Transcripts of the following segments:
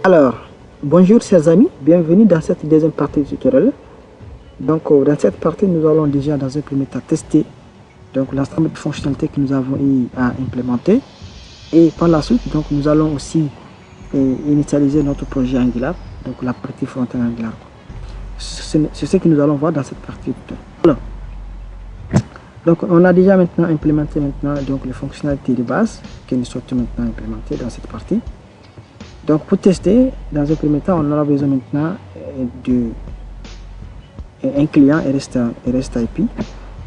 Alors, bonjour chers amis, bienvenue dans cette deuxième partie du tutoriel. Donc, dans cette partie, nous allons déjà dans un premier temps tester l'ensemble de fonctionnalités que nous avons eu à implémenter. Et par la suite, donc, nous allons aussi initialiser notre projet Angular, donc la partie front-end Angular. C'est ce que nous allons voir dans cette partie. Alors, donc, on a déjà maintenant implémenté les fonctionnalités de base que nous souhaitons maintenant implémenter dans cette partie. Donc pour tester, dans un premier temps, on aura besoin maintenant d'un client REST IP.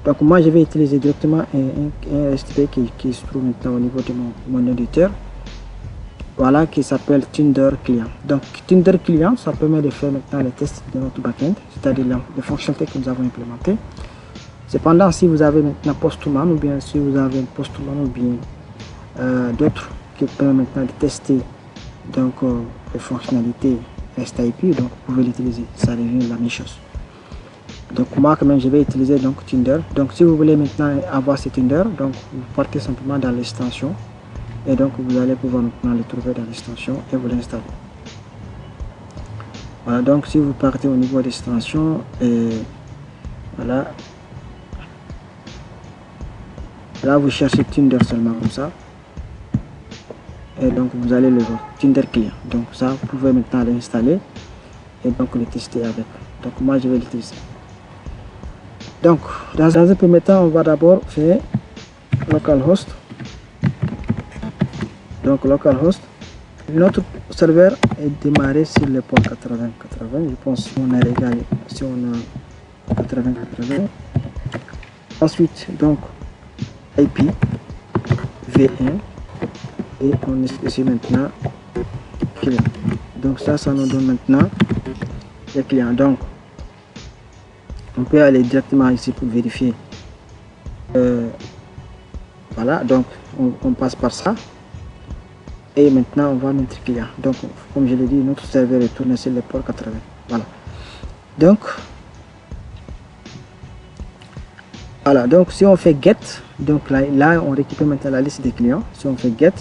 Donc moi je vais utiliser directement un REST IP qui se trouve maintenant au niveau de mon éditeur. Voilà, qui s'appelle Tinder Client. Donc Tinder Client, ça permet de faire maintenant les tests de notre backend, c'est-à-dire les fonctionnalités que nous avons implémentées. Cependant, si vous avez maintenant Postman ou bien si vous avez Postman ou bien d'autres qui permettent maintenant de tester les fonctionnalités REST IP, donc vous pouvez l'utiliser, ça devient la même chose. Donc moi quand même je vais utiliser Tinder. Donc si vous voulez maintenant avoir ce Tinder, donc vous partez simplement dans l'extension et donc vous allez pouvoir maintenant le trouver dans l'extension et vous l'installer. Voilà, donc si vous partez au niveau d'extension et voilà, là vous cherchez Tinder seulement comme ça. Et donc vous allez le voir, Tinder Client. Donc ça, vous pouvez maintenant l'installer et donc le tester avec. Donc moi je vais le tester. Donc dans un premier temps, on va d'abord faire localhost. Donc localhost. Notre serveur est démarré sur le port 80-80. Je pense qu'on a réglé si on a 80-80. Ensuite donc IP V1. Et on est ici maintenant client. Donc ça nous donne maintenant les clients. Donc on peut aller directement ici pour vérifier. Voilà, donc on passe par ça. Et maintenant on va mettre client. Donc comme je l'ai dit, notre serveur est tourné sur le port 80. Voilà. Donc si on fait get, donc là on récupère maintenant la liste des clients. Si on fait get,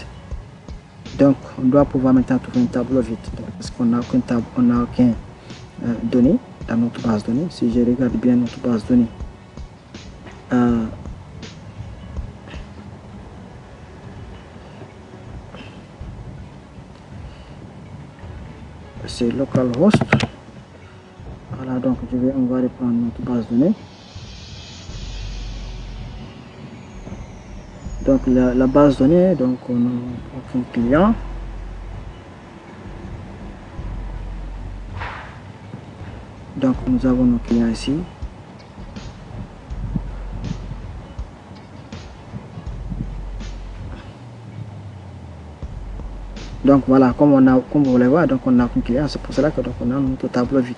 donc on doit pouvoir maintenant trouver un tableau vide, parce qu'on n'a aucun données dans notre base de données. Si je regarde bien notre base de données, c'est localhost. Voilà, donc on va reprendre notre base de données. Donc la base de données, donc on a un client. Donc nous avons nos clients ici. Donc voilà, comme vous voulez voir, donc on a un client, c'est pour cela que donc on a notre tableau vide.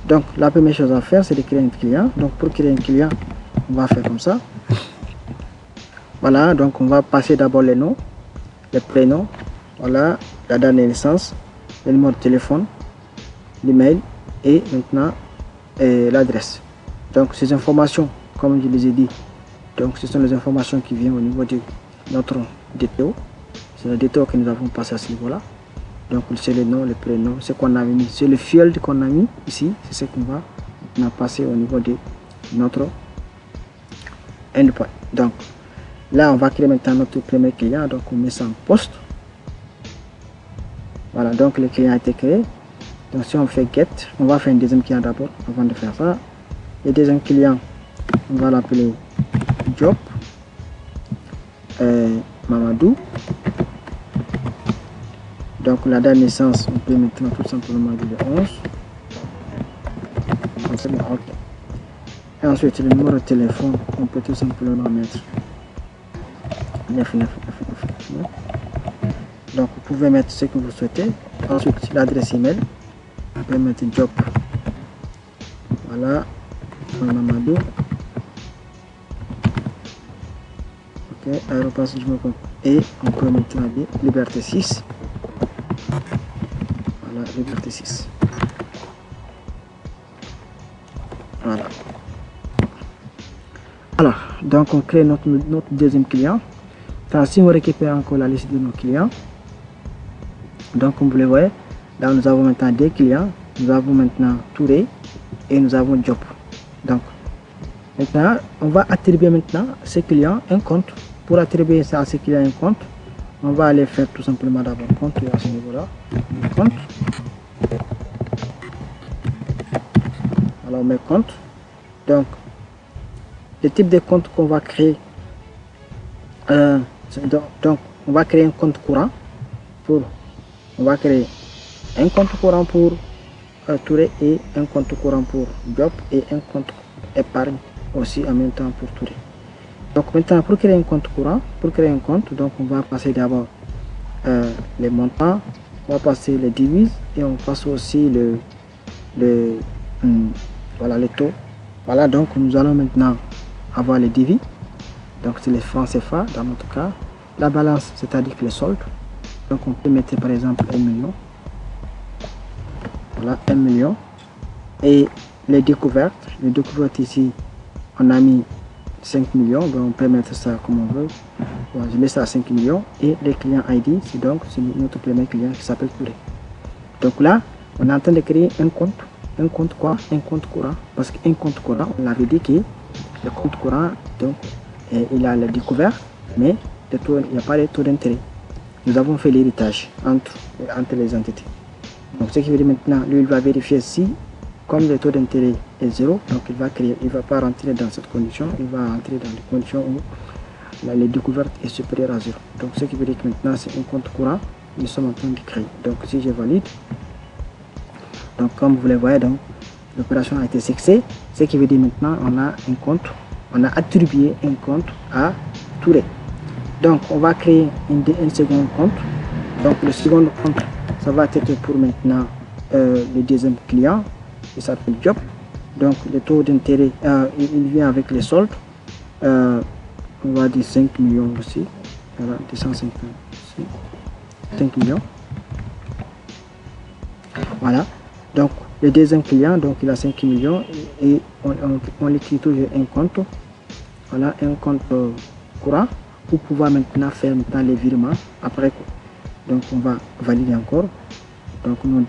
Donc la première chose à faire, c'est de créer un client. Donc pour créer un client, on va faire comme ça. Voilà, donc on va passer d'abord les noms, les prénoms, voilà, la date de naissance, le numéro de téléphone, l'email et maintenant l'adresse. Donc ces informations, comme je les ai dit, donc ce sont les informations qui viennent au niveau de notre DTO. C'est le DTO que nous avons passé à ce niveau-là. Donc c'est le nom, le prénom, ce qu'on a mis, c'est le field qu'on a mis ici, c'est ce qu'on va maintenant passer au niveau de notre endpoint. Donc là on va créer maintenant notre premier client, donc on met ça en poste. Voilà, donc le client a été créé. Donc si on fait get, on va faire un deuxième client d'abord avant de faire ça. Le deuxième client, on va l'appeler job Mamadou. Donc la date de naissance, on peut maintenant tout simplement dire le 11. Ok. Et ensuite le numéro de téléphone, on peut tout simplement mettre 999. Donc vous pouvez mettre ce que vous souhaitez. Ensuite l'adresse email, vous pouvez mettre job. Voilà, Mamadou. Ok, aéroport.com. Et on peut maintenant dire Liberté 6. Voilà, Liberté 6. Voilà. Alors, donc on crée notre deuxième client. Si on récupère encore la liste de nos clients, Donc comme vous le voyez, là nous avons maintenant des clients, nous avons maintenant Touré et nous avons Job. Donc maintenant on va attribuer maintenant ces clients un compte. Pour attribuer ça à ces clients un compte, on va aller faire tout simplement d'abord compte à ce niveau là, compte. Alors on met compte. Donc le type de compte qu'on va créer, donc on va créer un compte courant pour, on va créer un compte courant pour Touré et un compte courant pour Job et un compte épargne aussi en même temps pour Touré. Donc maintenant pour créer un compte courant, pour créer un compte, donc on va passer d'abord les montants, on va passer les devises et on passe aussi voilà les taux. Voilà, donc nous allons maintenant avoir les devis. Donc c'est les francs CFA dans notre cas. La balance, c'est-à-dire que les soldes. Donc on peut mettre par exemple 1 million. Voilà, 1 million. Et les découvertes. Les découvertes ici, on a mis 5 millions. Donc on peut mettre ça comme on veut. Voilà, je mets ça à 5 millions. Et les clients ID, c'est notre premier client qui s'appelle Touré. Donc là, on est en train de créer un compte. Un compte quoi? Un compte courant. Parce qu'un compte courant, on avait dit que le compte courant, donc, il a les découvertes, mais il n'y a pas de taux d'intérêt. Nous avons fait l'héritage entre les entités. Donc ce qui veut dire maintenant, lui, il va vérifier si, comme le taux d'intérêt est 0, donc il ne va pas rentrer dans cette condition, il va rentrer dans les conditions où les découvertes est supérieure à 0. Donc ce qui veut dire que maintenant, c'est un compte courant, nous sommes en train de créer. Donc si je valide, donc comme vous le voyez, donc l'opération a été succès, ce qui veut dire maintenant on a un compte, on a attribué un compte à Touré. Donc on va créer un second compte. Donc le second compte, ça va être pour maintenant le deuxième client, il s'appelle Job. Donc le taux d'intérêt, il vient avec les soldes. On va dire 5 millions aussi. Voilà, 250, 5 millions. Voilà. Donc le deuxième client, donc il a 5 millions et on écrit toujours un compte. Voilà, un compte courant pour pouvoir maintenant faire les virements après. Donc on va valider encore. Donc nos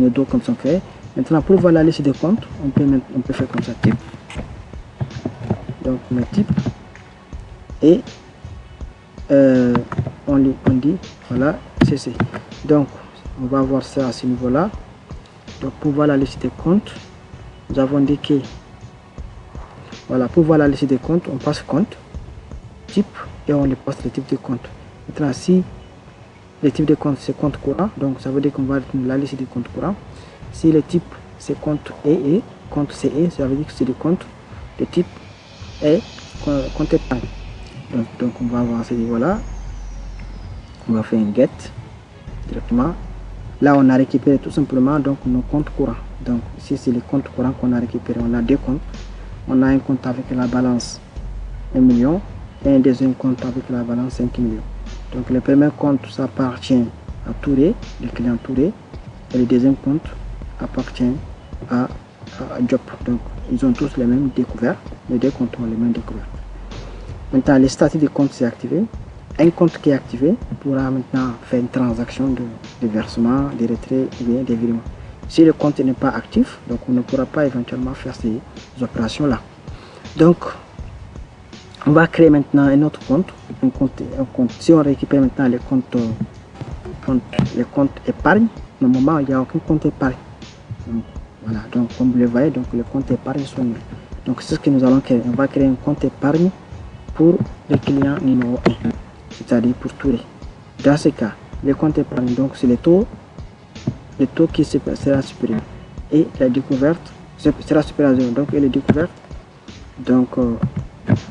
deux comptes sont faits. Maintenant pour voir la liste des comptes, on peut faire comme ça, type. Donc on met type et on dit voilà CC. Donc on va voir ça à ce niveau là. Donc pour voir la liste des comptes, nous avons dit que voilà, pour voir la liste des comptes, on passe compte type et on passe le type de compte. Maintenant si le type de compte c'est compte courant, donc ça veut dire qu'on va retenir la liste des comptes courants. Si le type c'est compte EE, compte CE, ça veut dire que c'est le compte de type est compte épargne. Donc on va voir ce niveau là, on va faire un get directement. Là on a récupéré tout simplement donc nos comptes courants. Donc ici c'est les comptes courants qu'on a récupéré. On a deux comptes. On a un compte avec la balance 1 million et un deuxième compte avec la balance 5 millions. Donc le premier compte ça appartient à Touré, le client Touré, et le deuxième compte appartient à Job. Donc ils ont tous les mêmes découvertes, les deux comptes ont les mêmes découvertes. Maintenant le statut du compte c'est activé. Un compte qui est activé pourra maintenant faire une transaction de versement, de retrait ou bien de virement. Si le compte n'est pas actif, donc on ne pourra pas éventuellement faire ces opérations là. Donc on va créer maintenant un autre compte, un compte. Si on récupère maintenant les comptes épargne, normalement il n'y a aucun compte épargne. Donc, voilà, donc comme vous le voyez, donc les comptes épargne sont nuls. Donc c'est ce que nous allons créer. On va créer un compte épargne pour le client numéro 1, c'est-à-dire pour Touré. Dans ce cas, le compte épargne, donc c'est le taux qui sera supérieur. Et la découverte sera supérieure à 0. Donc et les découvertes, donc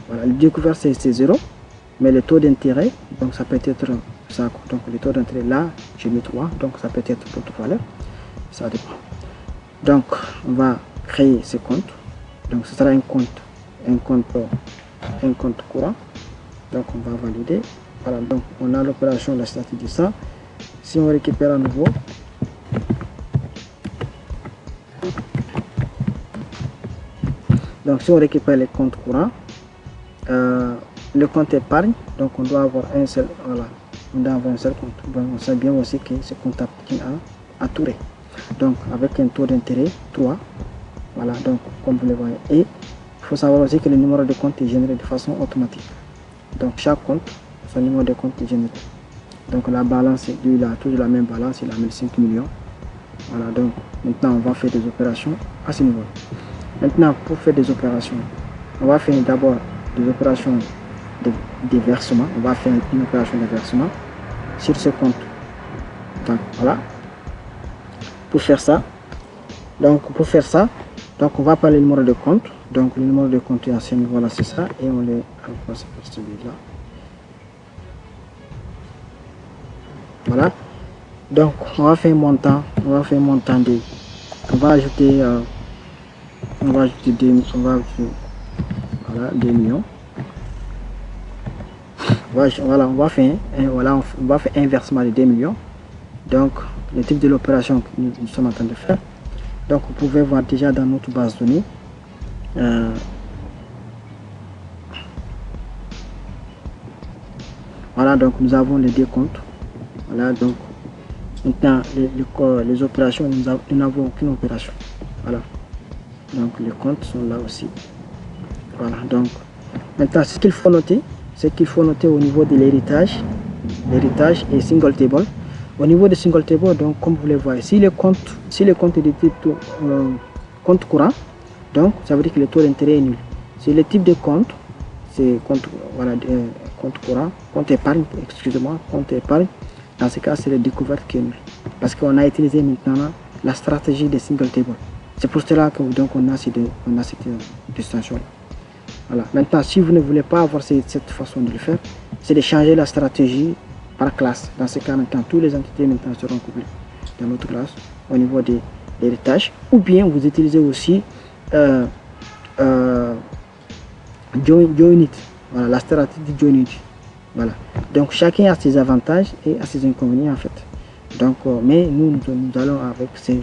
voilà, le découvert c'est 0, mais le taux d'intérêt, donc ça peut être ça. Donc le taux d'intérêt là, j'ai mis 3, donc ça peut être d'autres valeurs, ça dépend. Donc on va créer ce compte. Donc ce sera un compte courant. Donc on va valider. Voilà, donc on a l'opération, la statut de ça. Si on récupère à nouveau, donc si on récupère les comptes courants, le compte épargne, donc on doit avoir un seul, voilà, on doit avoir un seul compte. Bon, on sait bien aussi que ce compte appartient à Touré. Donc avec un taux d'intérêt 3. Voilà, donc comme vous le voyez. Et il faut savoir aussi que le numéro de compte est généré de façon automatique. Donc chaque compte, son numéro de compte est généré. Donc la balance, lui, il a toujours la même balance, il a 5 millions. Voilà, donc maintenant on va faire des opérations à ce niveau. Maintenant, pour faire des opérations, on va faire d'abord des opérations de versement. On va faire une opération de versement sur ce compte. Donc voilà. Pour faire ça, donc on va parler du numéro de compte. Donc le numéro de compte est à ce niveau-là, c'est ça, et on les remplace par celui-là. Voilà. Donc on va faire un montant, de, on va ajouter, voilà, 2 millions. Voilà, on va faire un versement de 2 millions. Donc le type de l'opération que nous sommes en train de faire. Donc vous pouvez voir déjà dans notre base de données. Voilà, donc nous avons les 2 comptes. Voilà, donc maintenant les opérations, nous n'avons aucune opération. Voilà, donc les comptes sont là aussi. Voilà, donc maintenant ce qu'il faut noter, au niveau de l'héritage et single table. Au niveau de single table, donc comme vous le voyez, si le compte est de type compte courant, donc ça veut dire que le taux d'intérêt est nul. Si le type de compte, c'est compte courant, compte épargne, dans ce cas c'est la découverte qui est nulle. Parce qu'on a utilisé maintenant la stratégie de single table. C'est pour cela que donc on a cette distinction. Voilà. Maintenant, si vous ne voulez pas avoir cette façon de le faire, c'est de changer la stratégie par classe. Dans ce cas, maintenant, toutes les entités maintenant seront couplées dans notre classe au niveau des tâches. Ou bien vous utilisez aussi Joinit. Voilà, la stratégie de Joinit. Voilà. Donc chacun a ses avantages et a ses inconvénients en fait. Donc, mais nous allons avec ces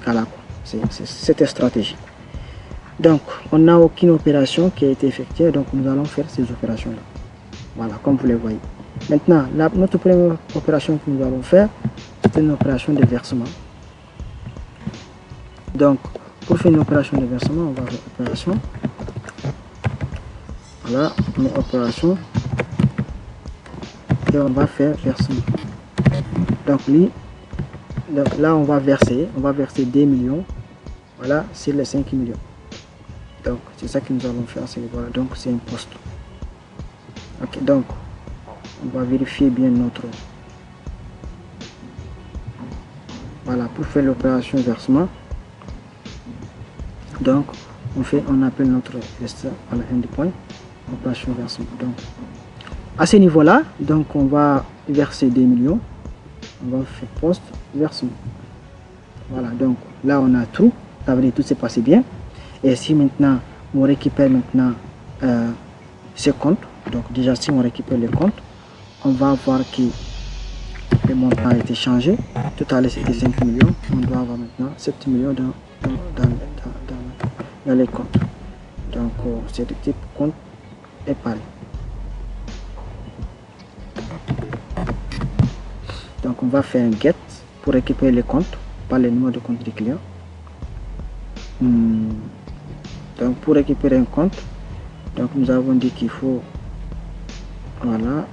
cas-là, cette stratégie. Donc, on n'a aucune opération qui a été effectuée, donc nous allons faire ces opérations-là. Voilà, comme vous les voyez. Maintenant, notre première opération que nous allons faire, c'est une opération de versement. Donc, pour faire une opération de versement, on va faire opération. Voilà, on met opération. Et on va faire versement. Donc, là, on va verser 2 millions. Voilà, c'est les 5 millions. Donc, c'est ça que nous allons faire. Voilà, donc, c'est un poste. Ok, donc, on va vérifier bien notre... Voilà, pour faire l'opération versement. Donc, on appelle notre endpoint, opération versement. Donc, à ce niveau-là, donc, on va verser 2 millions. On va faire poste, versement. Voilà, donc, là, on a tout. Ça veut dire que tout s'est passé bien. Et si maintenant, on récupère maintenant ces comptes, donc déjà si on récupère les comptes, on va voir que le montant a été changé. Tout à l'heure c'était 5 millions, on doit avoir maintenant 7 millions dans les comptes. Donc c'est le type compte épargne. Donc on va faire un get pour récupérer les comptes par le numéro de compte du client. Donc pour récupérer un compte, donc nous avons dit qu'il faut, voilà,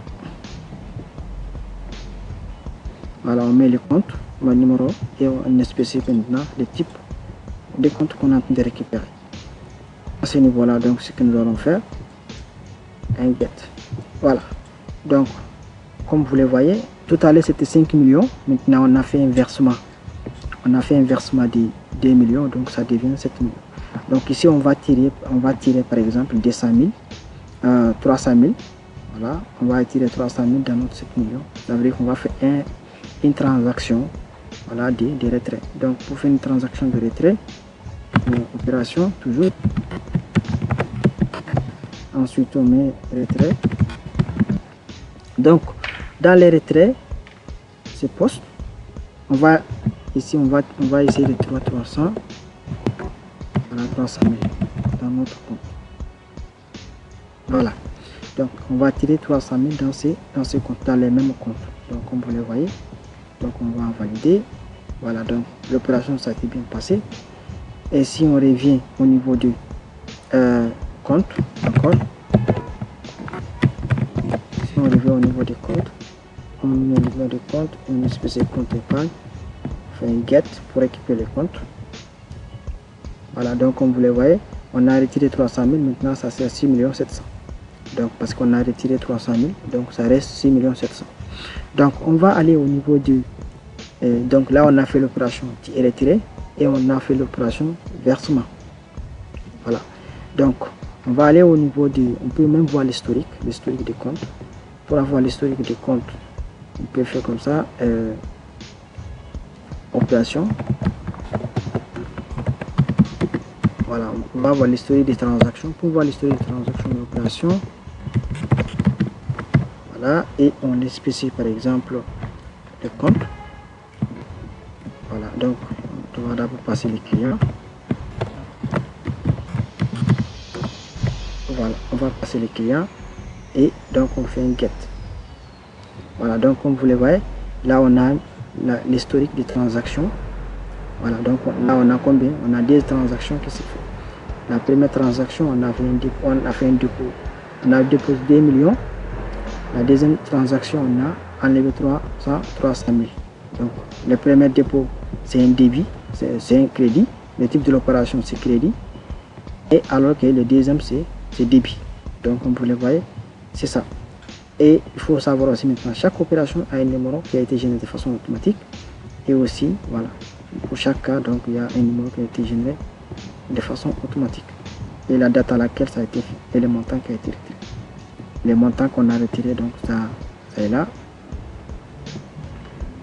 on met le compte, le numéro et on spécifie maintenant le type de compte qu'on est en train de récupérer. À ce niveau-là, donc ce que nous allons faire, un get. Voilà. Donc comme vous le voyez, tout à l'heure c'était 5 millions, maintenant on a fait un versement. On a fait un versement de 2 millions, donc ça devient 7 millions. Donc ici on va tirer par exemple 200 000, 300 000. Voilà, on va tirer 300 000 dans notre 7 millions. Ça veut dire qu'on va faire une transaction, voilà, de retrait. Donc pour faire une transaction de retrait, une opération toujours. Ensuite on met retrait. Donc dans les retraits, c'est poste. Ici on va essayer de trouver 300. Voilà, 300 000 dans notre compte. Voilà. Donc on va tirer 300 000 dans ces comptes, dans les mêmes comptes. Donc comme vous le voyez, donc on va valider. Voilà, donc l'opération ça a été bien passé. Et si on revient au niveau du compte, d'accord, si on revient au niveau des comptes, on met le numéro de compte, on espèce compte épargne, on fait un get pour récupérer les comptes. Voilà, donc comme vous le voyez, on a retiré 300 000, maintenant ça c'est 6 700 000. Donc parce qu'on a retiré 300 000, donc ça reste 6 700 000. Donc on va aller au niveau du... donc là on a fait l'opération retirer et on a fait l'opération versement. Voilà, donc on va aller au niveau du... On peut même voir l'historique des comptes. Pour avoir l'historique des comptes, on peut faire comme ça, opération. Voilà, on va voir l'historique des transactions. Pour voir l'historique des transactions d'opération, voilà, et on spécifie par exemple le compte. Voilà, donc on va d'abord passer les clients. Voilà, on va passer les clients et donc on fait un get. Voilà, donc comme vous le voyez, là on a l'historique des transactions. Voilà, donc là on a combien? On a des transactions qui se font. La première transaction, on a fait un dépôt, on a déposé 2 millions. La deuxième transaction, on a enlevé 300 000. Donc le premier dépôt, c'est un débit, c'est un crédit. Le type de l'opération, c'est crédit. Et alors que le deuxième, c'est débit. Donc comme vous le voyez, c'est ça. Et il faut savoir aussi maintenant, chaque opération a un numéro qui a été généré de façon automatique. Et aussi, voilà, pour chaque cas, donc il y a un numéro qui a été généré de façon automatique. Et la date à laquelle ça a été fait et le montant qui a été retiré. Les montants qu'on a retiré, donc ça est là.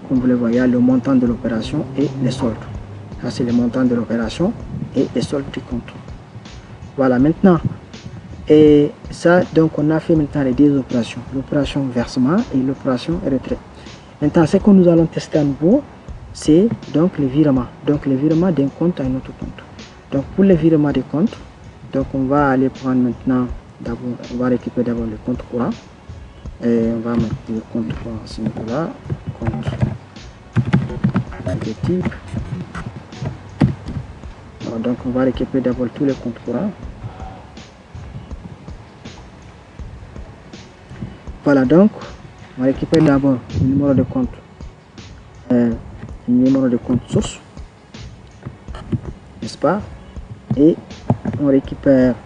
Comme vous le voyez, le montant de l'opération et les soldes. Ça c'est le montant de l'opération et les soldes du compte. Voilà, maintenant. Et ça, donc on a fait maintenant les deux opérations. L'opération versement et l'opération retrait. Maintenant, ce que nous allons tester à nouveau, c'est donc le virement. Donc le virement d'un compte à un autre compte. Donc pour le virement des comptes, donc on va aller prendre maintenant, d'abord, on va récupérer d'abord le compte courant. Et on va mettre le compte courant à ce niveau-là. Compte de type. Alors, donc on va récupérer d'abord tous les comptes courants. Voilà, donc on récupère d'abord le numéro de compte, source, n'est-ce pas? Et on récupère,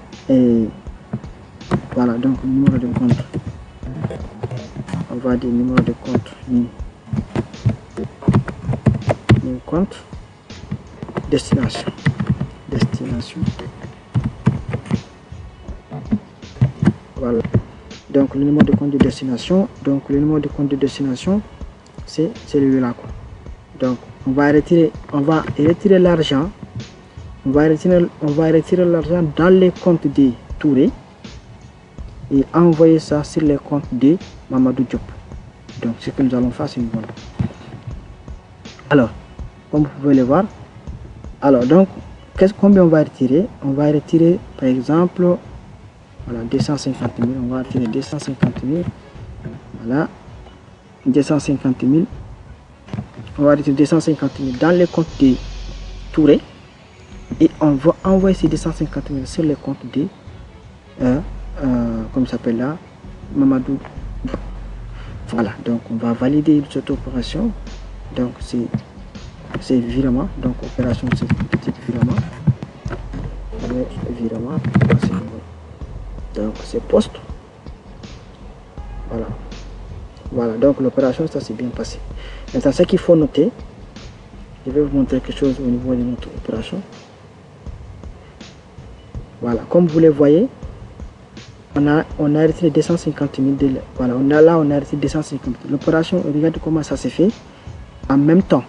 voilà, donc le numéro de compte, on va dire numéro de compte, compte, destination, voilà. Donc le numéro de compte de destination, c'est celui-là, quoi. Donc on va retirer l'argent, on va retirer l'argent dans les comptes de Touré et envoyer ça sur les comptes de Mamadou Diop. Donc ce que nous allons faire, c'est voilà. Alors, comme vous pouvez le voir, alors donc combien on va retirer? On va retirer par exemple, voilà, 250 000, on va retirer 250 000, voilà, 250 000, on va retirer 250 000 dans les comptes de Touré et on va envoyer ces 250 000 sur les comptes de, comme ça s'appelle là, Mamadou. Voilà, donc on va valider cette opération, donc c'est virement, donc opération c'est type virement, donc c'est poste. Voilà, donc l'opération ça s'est bien passé. Maintenant ce qu'il faut noter, je vais vous montrer quelque chose au niveau de notre opération. Voilà, comme vous le voyez, on a retiré 250 000 voilà, on a retiré 250 000. L'opération, regardez comment ça s'est fait en même temps.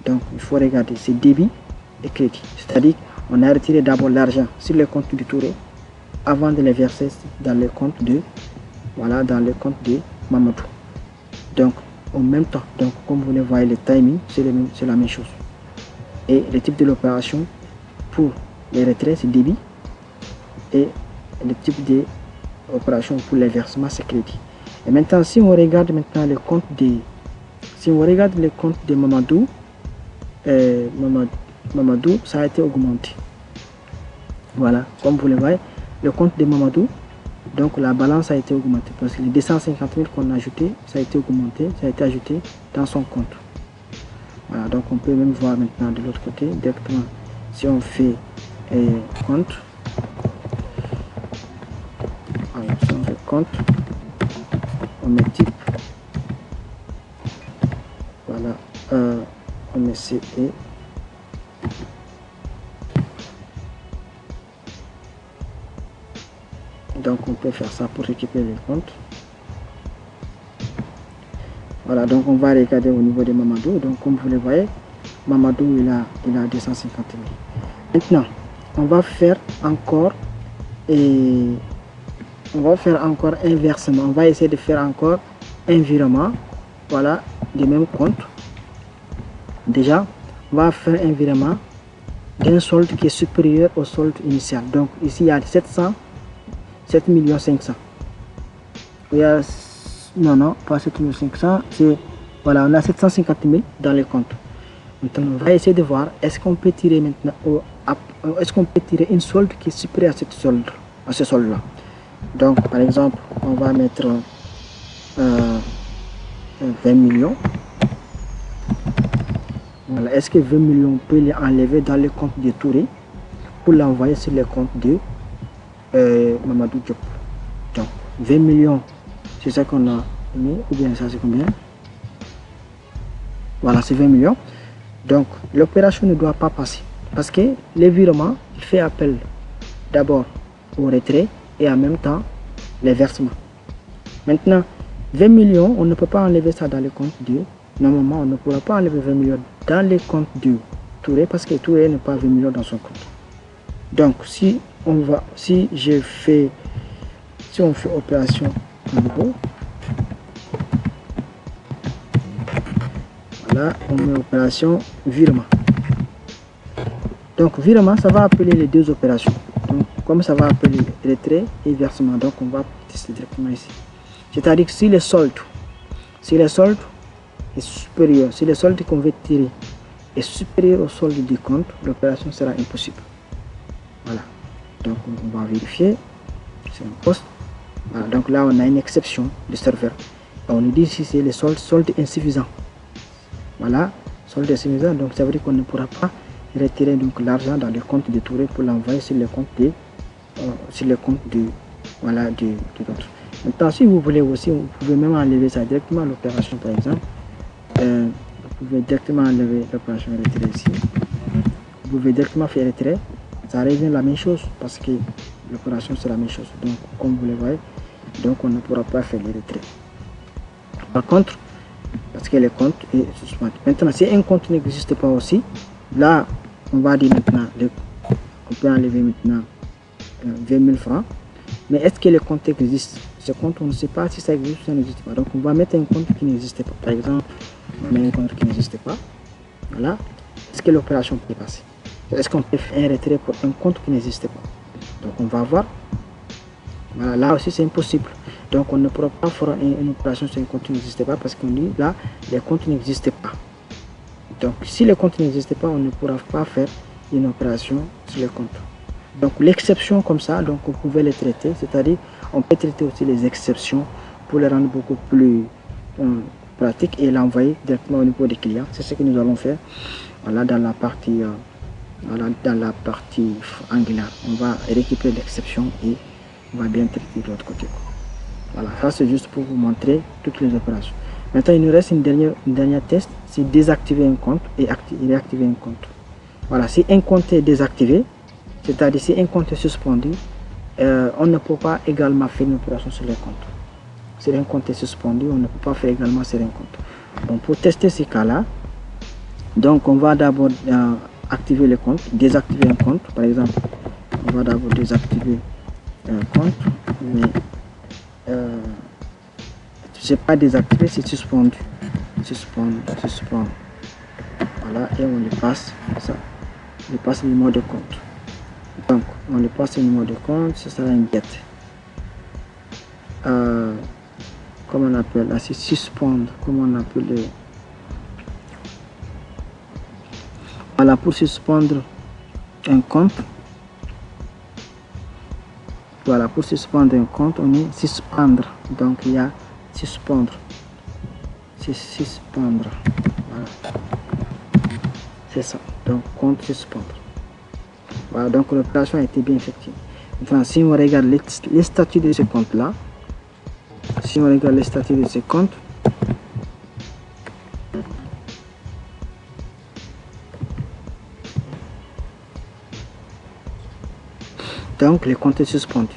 Donc il faut regarder, c'est débit et crédit. C'est-à-dire on a retiré d'abord l'argent sur le compte du Touré avant de les verser dans le compte de, voilà, dans le compte de Mamadou. Donc en même temps, donc comme vous le voyez, le timing c'est la même chose. Et le type de l'opération pour les retraits c'est débit et le type de opération pour les versements c'est crédit. Et maintenant si on regarde maintenant le compte de si on regarde les comptes de Mamadou, Mamadou, ça a été augmenté. Voilà, comme vous le voyez, le compte de Mamadou, donc la balance a été augmentée parce que les 250 000 qu'on a ajouté, ça a été augmenté, ça a été ajouté dans son compte. Voilà, donc on peut même voir maintenant de l'autre côté directement. Si on fait compte, alors, si on fait compte, on met type, voilà, on met CE. Donc on peut faire ça pour récupérer les comptes. Voilà, donc on va regarder au niveau de Mamadou. Donc comme vous le voyez, Mamadou il a 250 000. Maintenant, on va faire encore un versement. On va essayer de faire encore un virement. Voilà, du même compte. Déjà, on va faire un virement d'un solde qui est supérieur au solde initial. Donc ici il y a 7 500 000. Il y a, non, pas 7 500, c'est, voilà, on a 750 000 dans les comptes. Maintenant, on va essayer de voir, est-ce qu'on peut tirer maintenant, est-ce qu'on peut tirer une solde qui est supérieure à ce solde-là. Donc, par exemple, on va mettre 20 millions. Voilà. Est-ce que 20 millions, on peut les enlever dans le compte de Touré pour l'envoyer sur le compte de Mamadou Diop. Donc, 20 millions, c'est ça qu'on a mis, ou bien ça c'est combien? Voilà, c'est 20 millions. Donc, l'opération ne doit pas passer parce que le virement, il fait appel d'abord au retrait et en même temps les versements. Maintenant, 20 millions, on ne peut pas enlever ça dans le compte de. Normalement, on ne pourra pas enlever 20 millions dans les comptes de Touré parce que Touré n'a pas 20 millions dans son compte. Donc, si on fait opération nouveau, voilà, on met opération virement. Donc, virement, ça va appeler les deux opérations. Donc, comme ça va appeler retrait et versement, donc on va tester directement ici. C'est-à-dire que si le solde est supérieur, si le solde qu'on veut tirer est supérieur au solde du compte, l'opération sera impossible. Voilà. Donc on va vérifier. C'est un poste. Voilà. Donc là on a une exception du serveur. Et on nous dit si c'est le solde insuffisant. Voilà, solde insuffisant. Donc ça veut dire qu'on ne pourra pas retirer donc l'argent dans le compte de Touré pour l'envoyer sur le compte de l'autre. Maintenant, si vous voulez aussi, vous pouvez même enlever ça directement à l'opération, par exemple. Vous pouvez directement enlever l'opération retrait ici. Vous pouvez directement faire retrait. Ça revient la même chose parce que l'opération c'est la même chose. Donc, comme vous le voyez, donc on ne pourra pas faire le retrait. Par contre, parce que le compte est suspendu. Maintenant, si un compte n'existe pas aussi, là, on va dire maintenant, on peut enlever maintenant 20 000 francs. Mais est-ce que le compte existe? Ce compte, on ne sait pas si ça existe ou ça n'existe pas. Donc, on va mettre un compte qui n'existe pas. Par exemple, on met un compte qui n'existe pas. Voilà. Est-ce que l'opération peut passer? Est-ce qu'on peut faire un retrait pour un compte qui n'existe pas? Donc, on va voir. Voilà. Là aussi, c'est impossible. Donc, on ne pourra pas faire une opération sur un compte qui n'existe pas parce qu'on dit là, les comptes n'existent pas. Donc, si le compte n'existe pas, on ne pourra pas faire une opération sur le compte. Donc l'exception comme ça, donc vous pouvez les traiter, c'est-à-dire on peut traiter aussi les exceptions pour les rendre beaucoup plus pratiques et l'envoyer directement au niveau des clients. C'est ce que nous allons faire. Voilà, dans la partie Angular, on va récupérer l'exception et on va bien traiter de l'autre côté. Voilà, ça c'est juste pour vous montrer toutes les opérations. Maintenant il nous reste une dernière test, c'est désactiver un compte et réactiver un compte. Voilà, si un compte est désactivé, c'est-à-dire si un compte est suspendu, on ne peut pas également faire une opération sur les comptes. Si un compte est suspendu, on ne peut pas faire également sur un compte. Donc pour tester ces cas-là, donc on va d'abord activer le compte, désactiver un compte. Par exemple, on va d'abord désactiver un compte, mais c'est pas désactivé, c'est suspendu. Suspend. Voilà, et on lui passe ça. On lui passe le numéro de compte. Donc, on lui passe le numéro de compte, ce sera un get. Comment on appelle là, c'est suspendre, comment on appelle Voilà, pour suspendre un compte. Voilà, pour suspendre un compte, on est suspendre. Donc il y a suspendre. C'est suspendre. Voilà. C'est ça. Donc compte suspendre. Voilà, donc l'opération a été bien effectuée. Maintenant, si on regarde les statuts de ce compte-là, si on regarde les statuts de ce compte, donc le compte est suspendu.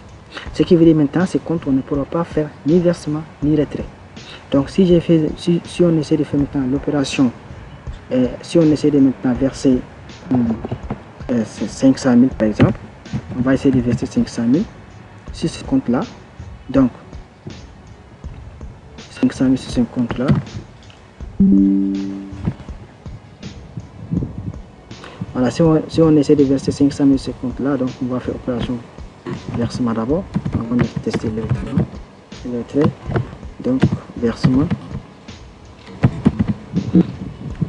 Ce qui veut dire maintenant, ce compte, on ne pourra pas faire ni versement ni retrait. Donc si on essaie de faire maintenant l'opération, si on essaie de maintenant verser 500 000 par exemple, on va essayer de verser 500 000 sur ce compte là. Donc 500 000 sur ce compte là. Voilà, si on essaie de verser 500 000 sur ce compte là, donc on va faire opération versement d'abord avant de tester le retrait. Donc versement.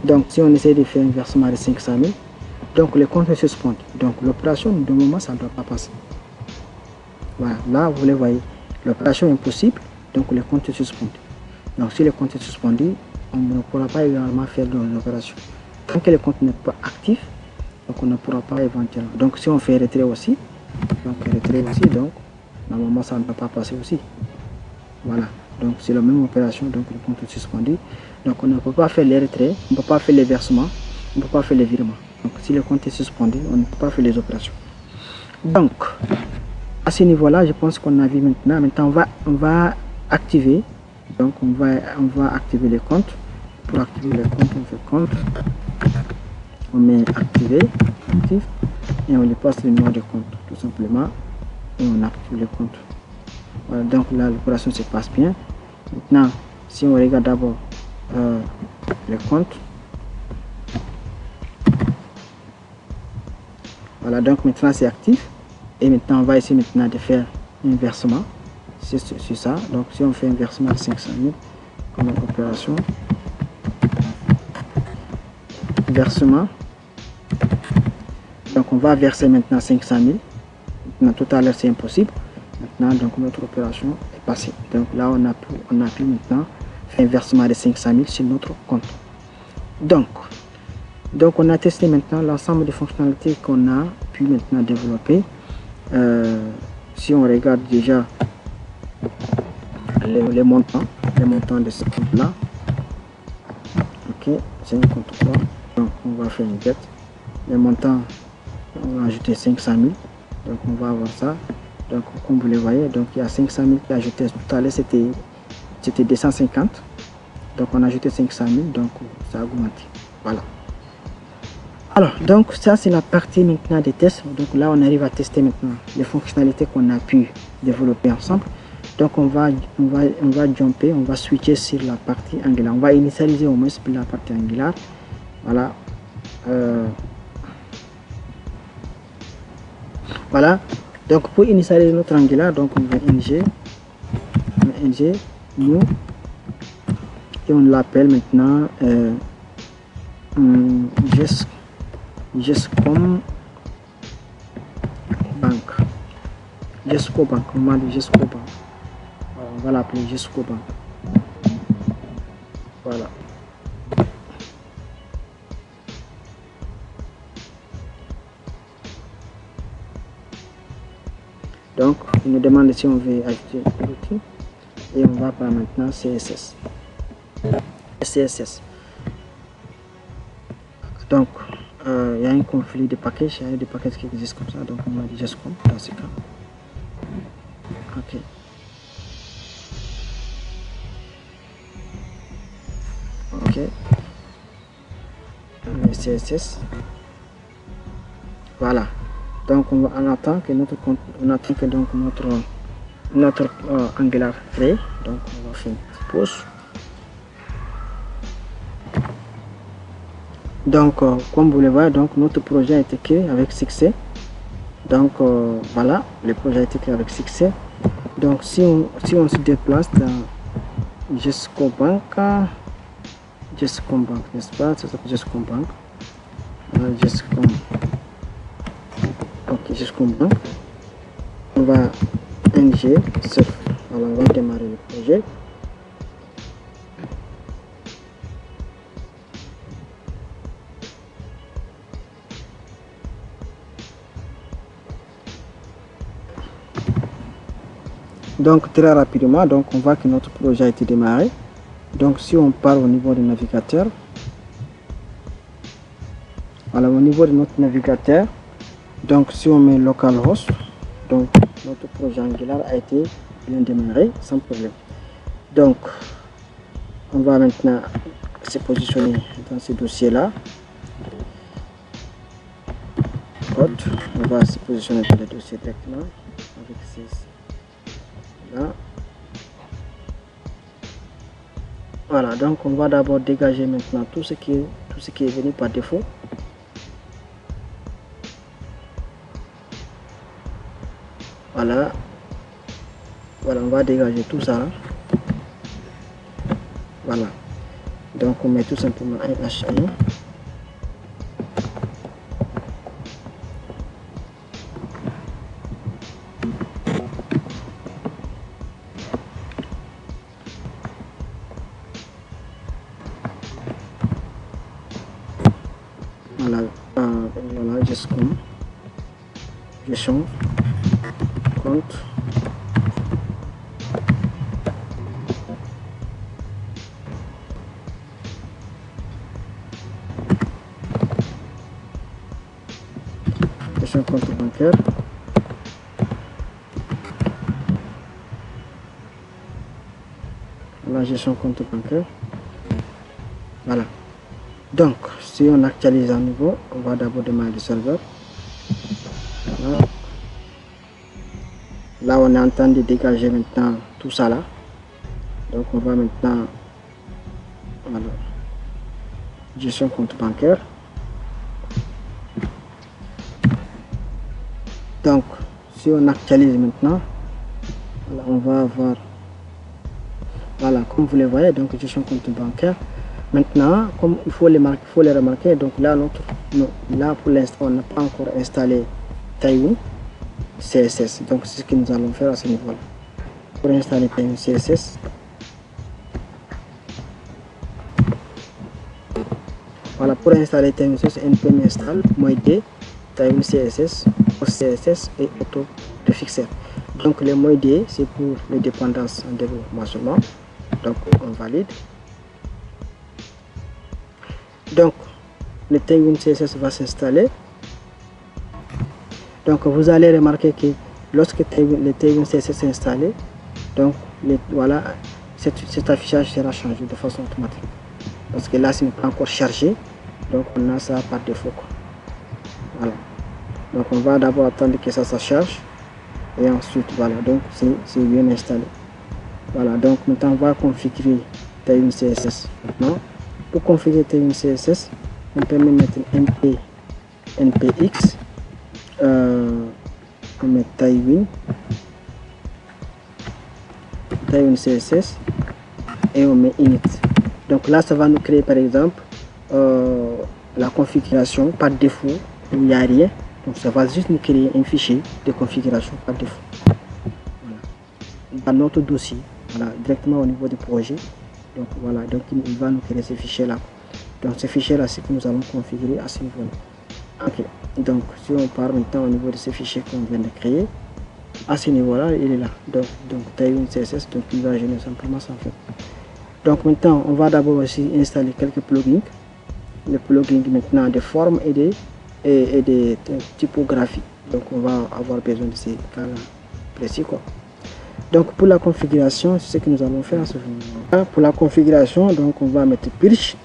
Donc si on essaie de faire un versement de 500 000, donc le compte est suspendu. Donc l'opération de moment ça ne doit pas passer. Voilà, là vous le voyez, l'opération est impossible, donc le compte est suspendu. Donc si le compte est suspendu, on ne pourra pas également faire l'opération. Tant que le compte n'est pas actif, donc on ne pourra pas éventuellement. Donc si on fait retrait aussi, donc normalement ça ne va pas passer aussi. Voilà, donc c'est la même opération, donc le compte est suspendu. Donc on ne peut pas faire les retraits, on ne peut pas faire les versements, on ne peut pas faire les virements. Donc si le compte est suspendu, on ne peut pas faire les opérations. Donc à ce niveau-là, je pense qu'on a vu maintenant. Maintenant on va activer. Donc on va activer les comptes. Pour activer les comptes, on fait compte. On met activer, actif, et on lui passe le numéro de compte, tout simplement. Et on active le compte. Voilà, donc là l'opération se passe bien. Maintenant, si on regarde d'abord le compte. Voilà, donc maintenant c'est actif. Et maintenant on va essayer maintenant de faire un versement sur ça. Donc si on fait un versement de 500 000 comme opération, versement, donc on va verser maintenant 500 000. Maintenant tout à l'heure c'est impossible. Maintenant donc notre opération est passée. Donc là on a pu maintenant faire un versement de 500 000 sur notre compte. Donc on a testé maintenant l'ensemble des fonctionnalités qu'on a pu maintenant développer. Si on regarde déjà les montants de ce compte là, ok, c'est un compte 3, donc on va faire une get. Les montants, on va ajouter 500 000, donc on va avoir ça. Donc comme vous le voyez, donc il y a 500 000 qui est ajouté. Tout à l'heure c'était 250, donc on a ajouté 500 000, donc ça a augmenté. Voilà. Alors, donc ça c'est la partie maintenant des tests. Donc là on arrive à tester maintenant les fonctionnalités qu'on a pu développer ensemble. Donc on va jumper, on va switcher sur la partie Angular. On va initialiser au moins la partie Angular. Voilà. Voilà. Donc pour initialiser notre Angular, donc on va ng new et on l'appelle maintenant Gescom Bank. Gesco Bank, on va dire Gesco Bank. Voilà, on va l'appeler Gesco Bank. Voilà. Donc, il nous demande si on veut ajouter l'outil et on va par maintenant CSS. Donc, il y a un conflit de packages, il y a des packages qui existent comme ça, donc on va dire Gescom dans ce cas. Ok. Ok. CSS. Voilà. Donc on attend que notre compte, notre Angular crée. Donc on va faire une petite pause. Donc comme vous le voyez, donc notre projet a été créé avec succès. Donc voilà, le projet a été créé avec succès. Donc si on se déplace dans Gescom Bank, n'est-ce pas? Ça s'appelle Gescom Bank. jusqu'au banc. On va ng sauf. Voilà, on va démarrer le projet. Donc très rapidement, donc on voit que notre projet a été démarré. Donc si on part au niveau du navigateur, voilà, au niveau de notre navigateur, donc si on met localhost, donc notre projet Angular a été bien démarré sans problème. Donc on va maintenant se positionner dans ce dossier là. On va se positionner dans le dossier directement avec ceci. Là. Voilà, donc on va d'abord dégager maintenant tout ce qui est venu par défaut. Voilà, on va dégager tout ça. Voilà, donc on met tout simplement un H1. Voilà, gestion compte. Gestion compte bancaire. La gestion compte bancaire. Voilà. Donc, si on actualise à nouveau, on va d'abord démarrer le serveur. Voilà. Là, on est en train de dégager maintenant tout ça là. Donc, on va maintenant, voilà, gestion compte bancaire. Donc, si on actualise maintenant, voilà, on va avoir, voilà, comme vous le voyez, donc gestion compte bancaire. Maintenant, comme il faut les remarquer, donc là, là pour l'instant, on n'a pas encore installé Tailwind CSS. Donc, c'est ce que nous allons faire à ce niveau-là. Pour installer Tailwind CSS, voilà, pour installer Tailwind CSS, npm install -d Tailwind CSS, CSS et auto de fixer. Donc, le -d, c'est pour les dépendances en développement seulement. Donc, on valide. Donc, le Tailwind CSS va s'installer. Donc, vous allez remarquer que lorsque le Tailwind CSS est installé, donc voilà, cet affichage sera changé de façon automatique. Parce que là, ce n'est pas encore chargé, donc on a ça par défaut. Voilà. Donc, on va d'abord attendre que ça charge et ensuite, voilà, donc c'est bien installé. Voilà, donc maintenant on va configurer Tailwind CSS. Maintenant, pour configurer Tailwind CSS, on peut mettre npx, on met Tailwind CSS et on met init. Donc là, ça va nous créer par exemple la configuration par défaut où il n'y a rien. Donc ça va juste nous créer un fichier de configuration par défaut. Voilà. Dans notre dossier, voilà, directement au niveau du projet. Donc voilà, donc il va nous créer ce fichier là. Donc ce fichier là, c'est que nous allons configurer à ce niveau là. Ok, donc si on part maintenant au niveau de ce fichier qu'on vient de créer, à ce niveau là, il est là. Donc Tailwind CSS, donc il va générer simplement ça en fait. Donc maintenant, on va d'abord aussi installer quelques plugins. Les plugins maintenant de forme et de typographie. Donc on va avoir besoin de ces cas précis quoi. Donc pour la configuration, c'est ce que nous allons faire à ce moment. Pour la configuration, donc on va mettre purge.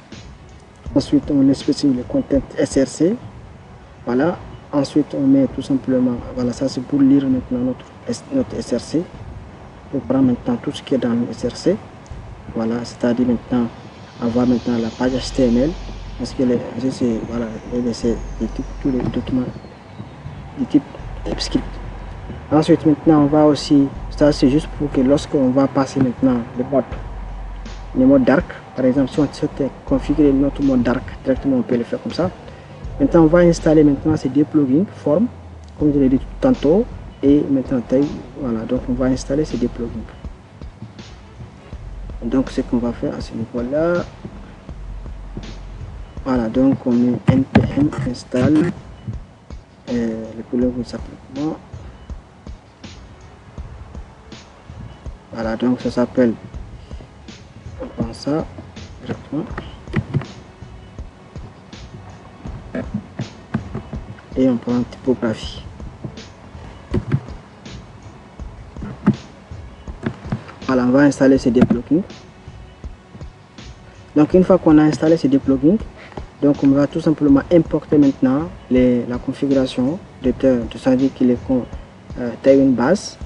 Ensuite on spécifie le content src. Voilà. Ensuite on met tout simplement, voilà, ça c'est pour lire maintenant notre src. On prend maintenant tout ce qui est dans le src. Voilà, c'est-à-dire maintenant avoir maintenant la page HTML. Parce que c'est voilà, tous les documents du type TypeScript. Ensuite maintenant on va aussi, ça c'est juste pour que lorsqu'on va passer maintenant le mode dark, par exemple si on souhaite configurer notre mode dark directement, on peut le faire comme ça. Maintenant, on va installer maintenant ces deux plugins, forme, comme je l'ai dit tantôt, et maintenant taille. Voilà, donc on va installer ces deux plugins. Donc ce qu'on va faire à ce niveau-là, voilà, donc on met npm install le plugin s'appelle comment? Voilà, donc ça s'appelle, on prend ça directement et on prend typographie. Voilà, on va installer ces deux plugins. Donc une fois qu'on a installé ces deux plugins, donc on va tout simplement importer maintenant la configuration de ça veut dire qu'il est Tailwind base.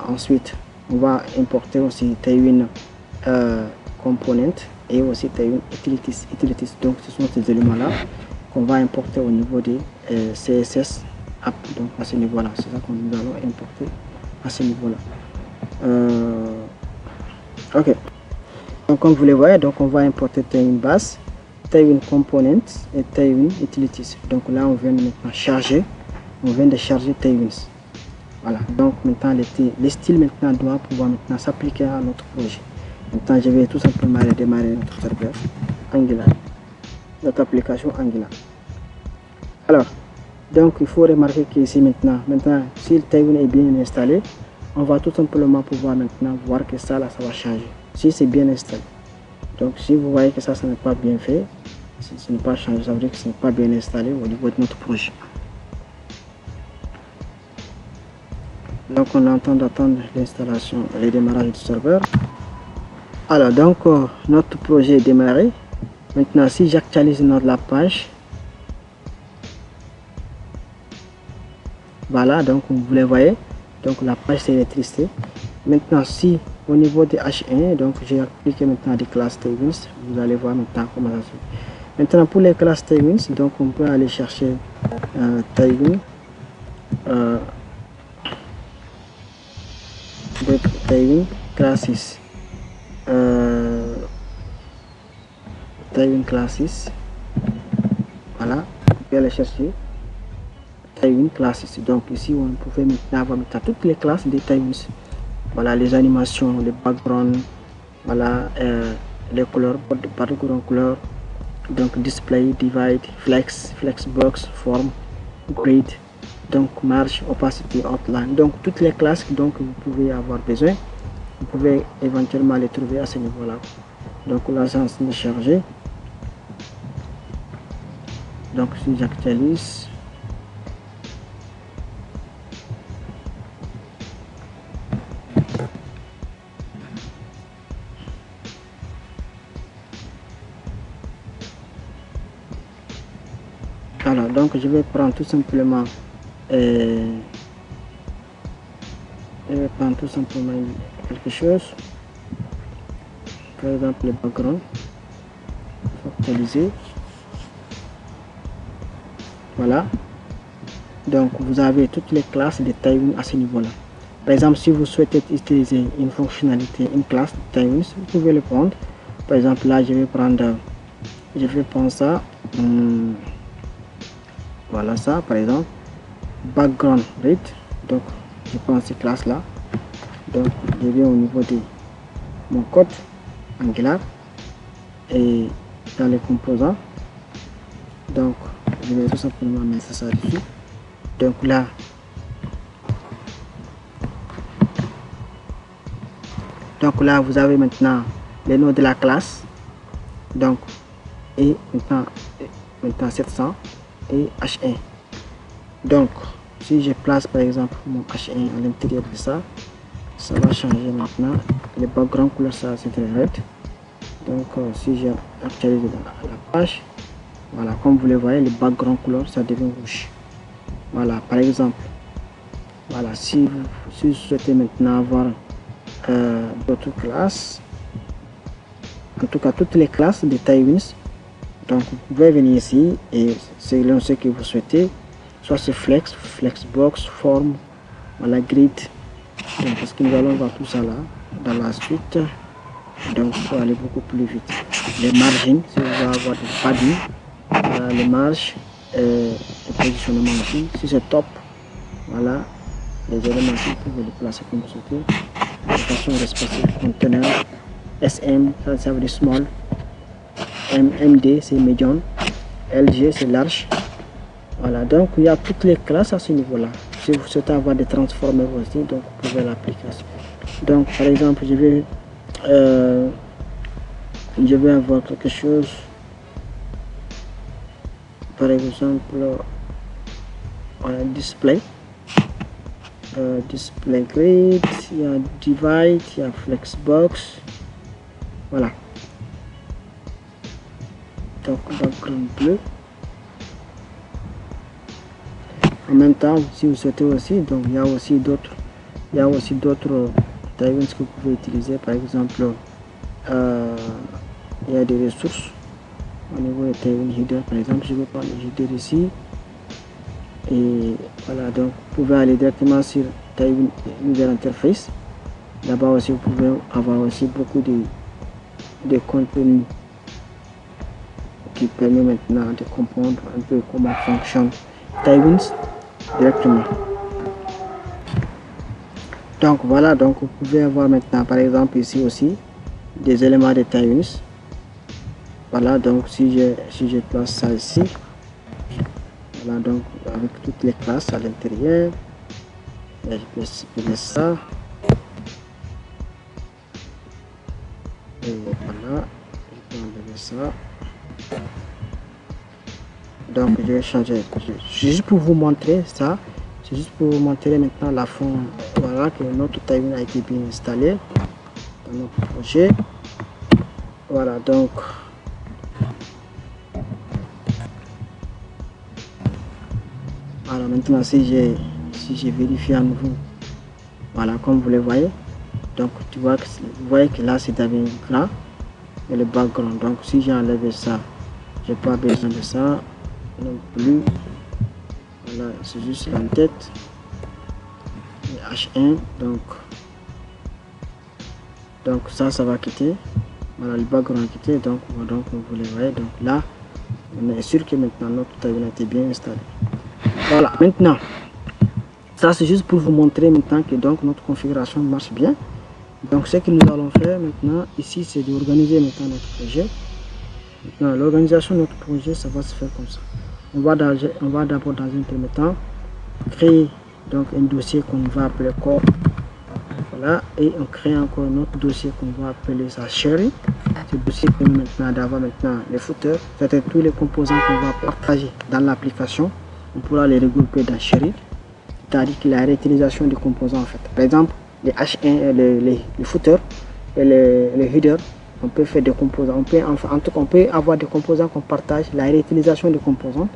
Ensuite on va importer aussi Tailwind component et aussi Tailwind utilities. Donc ce sont ces éléments là qu'on va importer au niveau des CSS app. Donc à ce niveau là, c'est ça que nous allons importer à ce niveau là. Ok, donc comme vous le voyez, donc on va importer Tailwind base, Tailwind component et Tailwind utilities. Donc là on vient maintenant charger, on vient de charger Tailwinds. Voilà, donc maintenant les styles maintenant doivent pouvoir maintenant s'appliquer à notre projet. Maintenant je vais tout simplement redémarrer notre serveur Angular, notre application Angular. Alors, donc il faut remarquer qu'ici maintenant si le Tailwind est bien installé, on va tout simplement pouvoir maintenant voir que ça là, ça va changer. Si c'est bien installé. Donc si vous voyez que ça n'est pas bien fait, ce n'est pas changé, ça veut dire que ce n'est pas bien installé au niveau de notre projet. Donc on est en train d'attendre l'installation et le démarrage du serveur. Alors donc notre projet est démarré. Maintenant si j'actualise la page, voilà, donc vous le voyez, donc la page s'est électricité. Maintenant si au niveau des H1, donc j'ai appliqué maintenant des classes Tailwinds, vous allez voir maintenant comment ça se fait. Maintenant pour les classes Tailwinds, donc on peut aller chercher Tailwind, Tailwind classes, Tailwind classes, voilà, on peut aller chercher Tailwind classes. Donc ici on pouvait maintenant avoir toutes les classes des Tailwinds. Voilà, les animations, les backgrounds, voilà, les couleurs, background couleur, donc display, divide, flexbox, form, grid, donc marge, opacity, outline. Donc toutes les classes donc vous pouvez avoir besoin, vous pouvez éventuellement les trouver à ce niveau là. Donc là c'est en train de charger. Donc si j'actualise, alors donc je vais prendre tout simplement quelque chose, par exemple le background, actualiser. Voilà, donc vous avez toutes les classes de Tailwind à ce niveau là. Par exemple si vous souhaitez utiliser une fonctionnalité, une classe de Tailwind, vous pouvez le prendre. Par exemple là je vais prendre ça, voilà ça par exemple, background read. Donc je prends ces classes là, donc je viens au niveau de mon code Angular et dans les composants, donc je vais tout simplement mettre ça dessus. Donc là vous avez maintenant les noms de la classe, donc et maintenant 700 et H1. Donc si je place par exemple mon H1 à l'intérieur de ça, ça va changer maintenant. Les background couleur ça c'est red. Donc si j'actualise la page, voilà, comme vous le voyez, le background couleur ça devient rouge. Voilà, par exemple, voilà, si vous souhaitez maintenant avoir d'autres classes, en tout cas toutes les classes de Tailwinds, donc vous pouvez venir ici et selon ce que vous souhaitez, soit c'est flexbox, form, voilà, grid. Donc, parce que nous allons voir tout ça là dans la suite, donc pour aller beaucoup plus vite. Les margins, si vous voulez avoir des padding, les marges, le positionnement aussi. Si c'est top, voilà, les éléments ici, vous pouvez les placer comme vous souhaitez. De façon respective, conteneur, SM, ça veut dire small, MD c'est medium, LG c'est large. Voilà, donc il y a toutes les classes à ce niveau-là. Si vous souhaitez avoir des transformers aussi, donc vous pouvez l'application. Donc par exemple, je vais avoir quelque chose, par exemple, voilà, display. Display grid, il y a divide, il y a flexbox, voilà. Donc background bleu. En même temps, si vous souhaitez aussi, donc il y a aussi d'autres tailwinds que vous pouvez utiliser. Par exemple, il y a des ressources au niveau des tailwind header. Par exemple, je vais prendre le header ici. Et voilà, donc vous pouvez aller directement sur Tailwind User Interface. Là-bas aussi, vous pouvez avoir aussi beaucoup de contenu qui permet maintenant de comprendre un peu comment fonctionne Tailwind directement. Donc voilà, donc vous pouvez avoir maintenant par exemple ici aussi des éléments de Tailwind. Voilà, donc si je place ça ici, voilà, donc avec toutes les classes à l'intérieur, je peux supprimer ça. Et voilà, je peux enlever ça. Donc je vais changer. Juste pour vous montrer ça, c'est juste pour vous montrer maintenant la forme. Voilà que notre Tailwind a été bien installé dans notre projet. Voilà, donc voilà, maintenant si je vérifie à nouveau, voilà, comme vous le voyez, donc vous voyez que là c'est devenu grand et le background. Donc si j'ai enlevé ça, j'ai pas besoin de ça non plus. Voilà, c'est juste l'entête et H1, donc ça va quitter. Voilà, le background quitté, donc vous le voyez. Donc là on est sûr que maintenant notre Tailwind a été bien installé. Voilà, maintenant ça c'est juste pour vous montrer maintenant que donc notre configuration marche bien. Donc ce que nous allons faire maintenant ici, c'est d'organiser maintenant notre projet. Maintenant l'organisation de notre projet, ça va se faire comme ça. On va d'abord dans un premier temps créer donc un dossier qu'on va appeler core. Voilà, et on crée encore un autre dossier qu'on va appeler ça sharing. Ce dossier permet maintenant d'avoir maintenant les footers, c'est-à-dire tous les composants qu'on va partager dans l'application. On pourra les regrouper dans sharing, c'est-à-dire que la réutilisation des composants en fait. Par exemple, les H1, les footers et les headers, on peut faire des composants. En tout cas, on peut avoir des composants qu'on partage, la réutilisation des composants,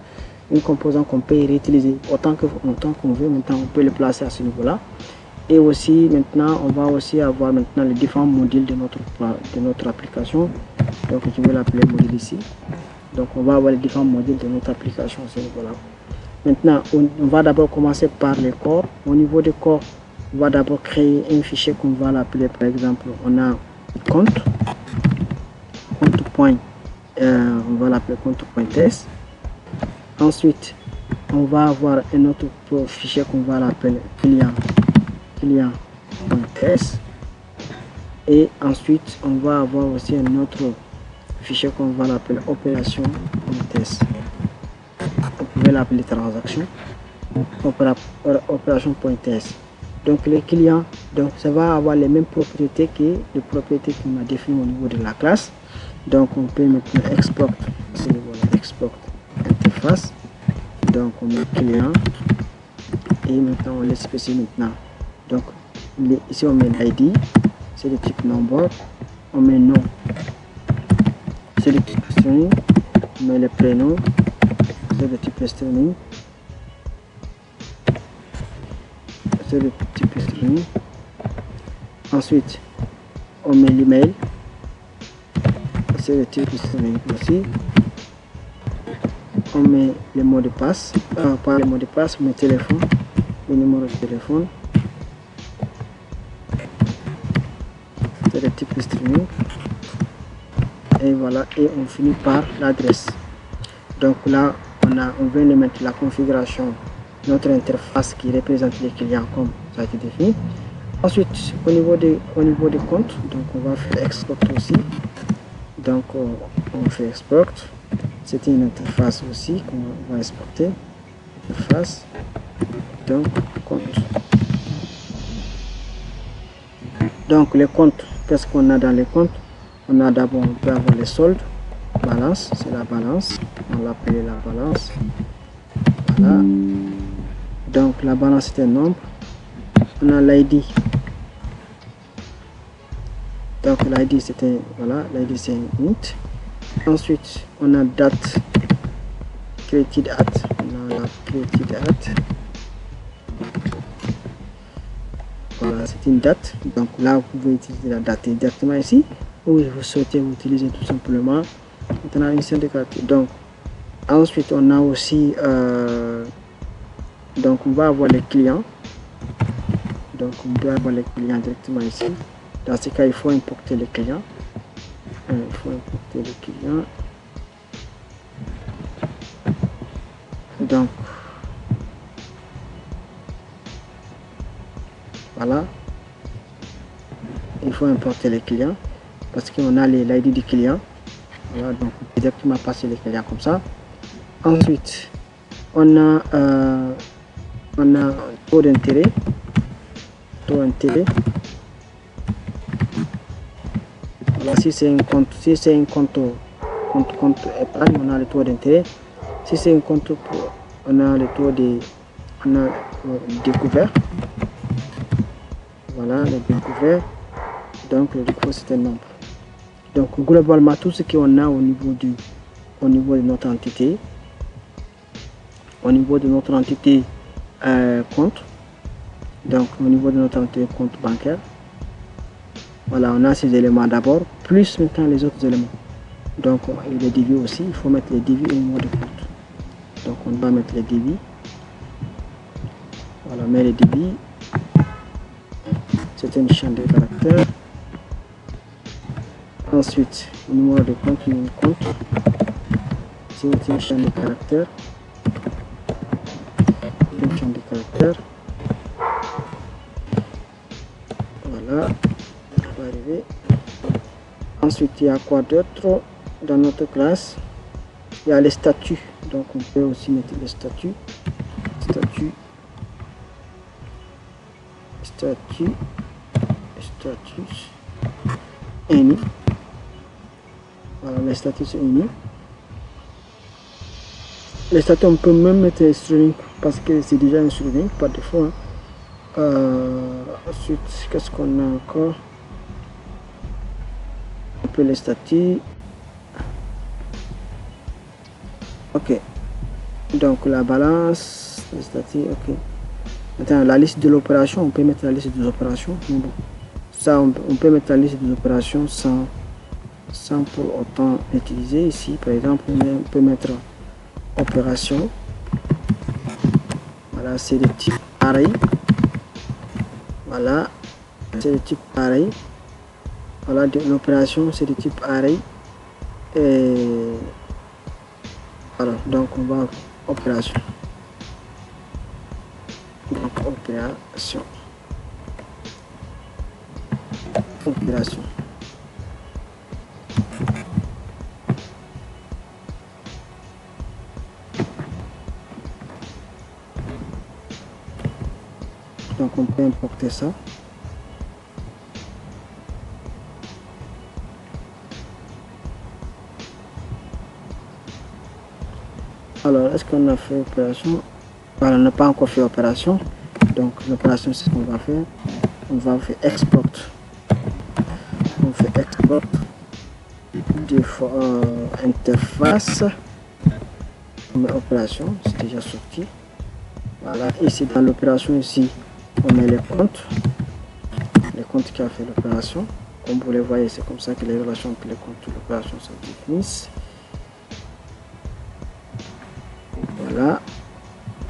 une composant qu'on peut réutiliser autant qu'on veut. Maintenant, on peut le placer à ce niveau-là. Et aussi, maintenant, on va aussi avoir maintenant les différents modules de notre application. Donc, je vais l'appeler module ici. Donc, on va avoir les différents modules de notre application à ce niveau-là. Maintenant, on va d'abord commencer par les corps. Au niveau des corps, on va d'abord créer un fichier qu'on va l'appeler, par exemple, on a compte point, on va l'appeler compte.ts. Ensuite, on va avoir un autre fichier qu'on va l'appeler client.ts. Et ensuite, on va avoir aussi un autre fichier qu'on va l'appeler opération.ts. Vous pouvez l'appeler transaction, opération.ts. Donc les clients, donc ça va avoir les mêmes propriétés que les propriétés qu'on a définies au niveau de la classe. Donc on peut maintenant export à ce niveau-là, export interface. Donc on met client et maintenant on les spécifie maintenant. Donc ici on met l'ID, c'est le type number, on met nom, c'est le type string, on met le prénom, c'est le type string. C'est le type string. Ensuite, on met l'email. C'est le type string aussi. On met le mot de passe. Pas le mot de passe, mais téléphone. Le numéro de téléphone. C'est le type string. Et voilà. Et on finit par l'adresse. Donc là, on vient de mettre la configuration, notre interface qui représente les clients comme ça a été défini. Ensuite, au niveau des comptes, donc on va faire export aussi. Donc on fait export. C'est une interface aussi qu'on va exporter. Interface, donc compte. Donc les comptes, qu'est-ce qu'on a dans les comptes? On a d'abord, on peut avoir les soldes, balance, c'est la balance, on l'appelle la balance. Voilà. Donc la balance est un nombre. On a l'ID. Donc l'ID c'était, voilà, l'ID c'est un int. Ensuite on a date, created at, on a la created at. Voilà, c'est une date. Donc là vous pouvez utiliser la date directement ici, ou vous souhaitez utiliser tout simplement maintenant une série de caractères. Donc ensuite on a aussi donc on va avoir les clients. Donc on peut avoir les clients directement ici. Dans ce cas, il faut importer les clients. Il faut importer les clients. Donc voilà. Il faut importer les clients parce qu'on a l'ID du client. Voilà, donc on peut directement passer les clients comme ça. Ensuite, on a taux d'intérêt. Voilà, si c'est un compte, compte épargne, on a le taux d'intérêt. Si c'est un compte on a le taux de découvert. Voilà, le découvert. Donc le découvert c'est un nombre. Donc globalement tout ce qu'on a au niveau de notre entité, compte. Donc au niveau de notre entité compte bancaire, voilà, on a ces éléments d'abord, plus maintenant les autres éléments. Donc les débits aussi, il faut mettre les débits au niveau de compte. Donc on va mettre les débits. Voilà, mais les débits, c'est une chaîne de caractères. Ensuite, au numéro de compte, c'est une chaîne de caractères. Voilà, on va arriver. Ensuite, il y a quoi d'autre dans notre classe? Il y a les statuts. Donc, on peut aussi mettre les statuts. Any. Voilà, les statuts unis. Les statuts, on peut même mettre un string parce que c'est déjà un string par défaut. Ensuite, qu'est-ce qu'on a encore? On peut les statuts. Ok. Donc la balance, les statuts, ok. Maintenant la liste de l'opération, on peut mettre la liste des opérations. Mais bon, ça on peut mettre la liste des opérations sans pour autant utiliser ici. Par exemple, on peut mettre opération. Voilà, c'est de type array. Voilà, c'est de type array. Voilà, l'opération c'est de type array. Et voilà, donc on va opération. Donc opération. Donc on peut importer ça. Alors, est-ce qu'on a fait opération? Voilà, on n'a pas encore fait opération. Donc l'opération, c'est ce qu'on va faire. On va faire export. On fait export de interface. On met opération, c'est déjà sorti. Voilà, ici dans l'opération, ici, on met les comptes qui a fait l'opération. Comme vous le voyez, c'est comme ça que les relations entre les comptes de l'opération sont définies. Voilà.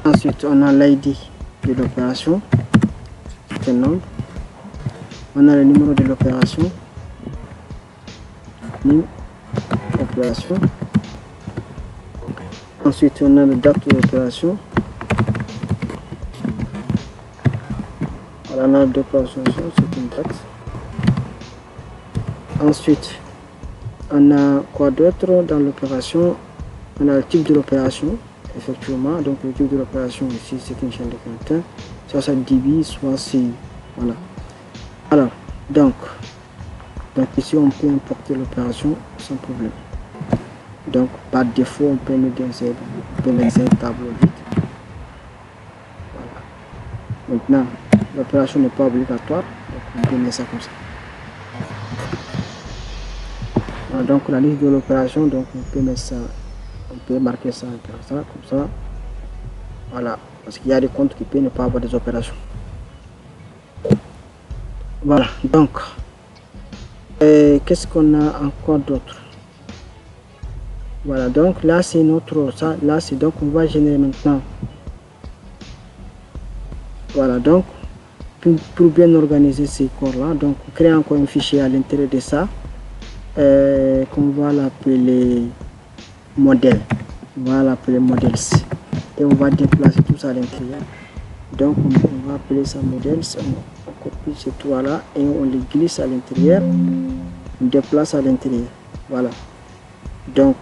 Ensuite, on a l'ID de l'opération. C'est un nombre. On a le numéro de l'opération. Ensuite, on a la date de l'opération. Voilà, on a l'opération, c'est une date. Ensuite, on a quoi d'autre dans l'opération? On a le type de l'opération, effectivement. Donc, le type de l'opération ici, c'est une chaîne de caractères. Soit ça divise, soit c'est. Voilà. Alors, donc ici, on peut importer l'opération sans problème. Donc, par défaut, on peut mettre un tableau vide. Voilà. Maintenant, l'opération n'est pas obligatoire, donc on peut mettre ça comme ça. Voilà, donc, la liste de l'opération, donc on peut mettre ça, on peut marquer ça comme ça. Voilà, parce qu'il y a des comptes qui peuvent ne pas avoir des opérations. Voilà, donc, qu'est-ce qu'on a encore d'autre? Voilà, donc là c'est notre, ça, là c'est donc on va générer maintenant. Voilà, donc pour bien organiser ces corps là, donc on crée encore un fichier à l'intérieur de ça, qu'on va l'appeler modèle. On va l'appeler modèles et on va déplacer tout ça à l'intérieur. Donc on va appeler ça modèle, on copie ce toit là et on les glisse à l'intérieur, on déplace à l'intérieur. Voilà, donc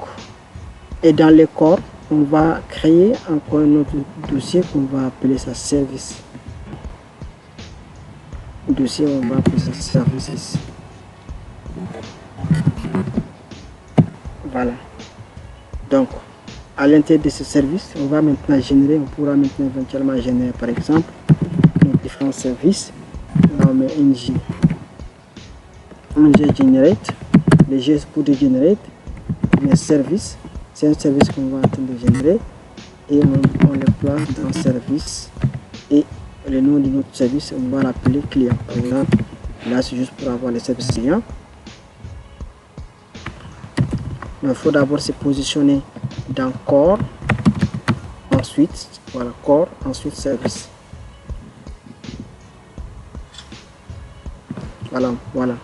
et dans les corps on va créer encore un autre dossier qu'on va appeler ça service. Dossier, on va appeler ça services. Voilà, donc à l'intérieur de ce service on va maintenant générer, on pourra maintenant éventuellement générer par exemple les différents services. Là on met ng generate, les G pour de generate, les services, c'est un service qu'on va en train de générer et on le place dans service et le nom de notre service on va l'appeler client. Par exemple, là c'est juste pour avoir les services clients. Il faut d'abord se positionner dans corps, ensuite voilà corps, ensuite service. Voilà,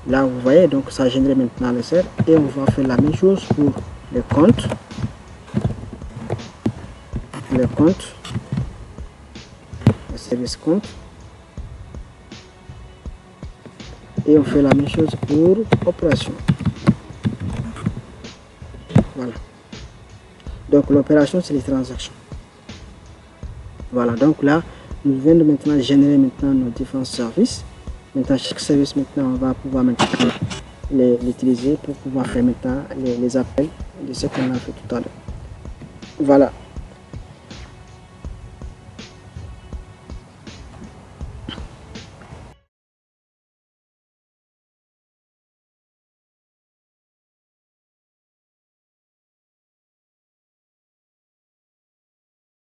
là vous voyez, donc ça génère maintenant le serveur et on va faire la même chose pour les comptes, le service compte, et on fait la même chose pour opération. Voilà, donc l'opération c'est les transactions. Voilà, donc là nous venons de maintenant générer maintenant nos différents services. Maintenant chaque service maintenant on va pouvoir maintenant l'utiliser pour pouvoir faire maintenant les appels de ce qu'on a fait tout à l'heure. Voilà.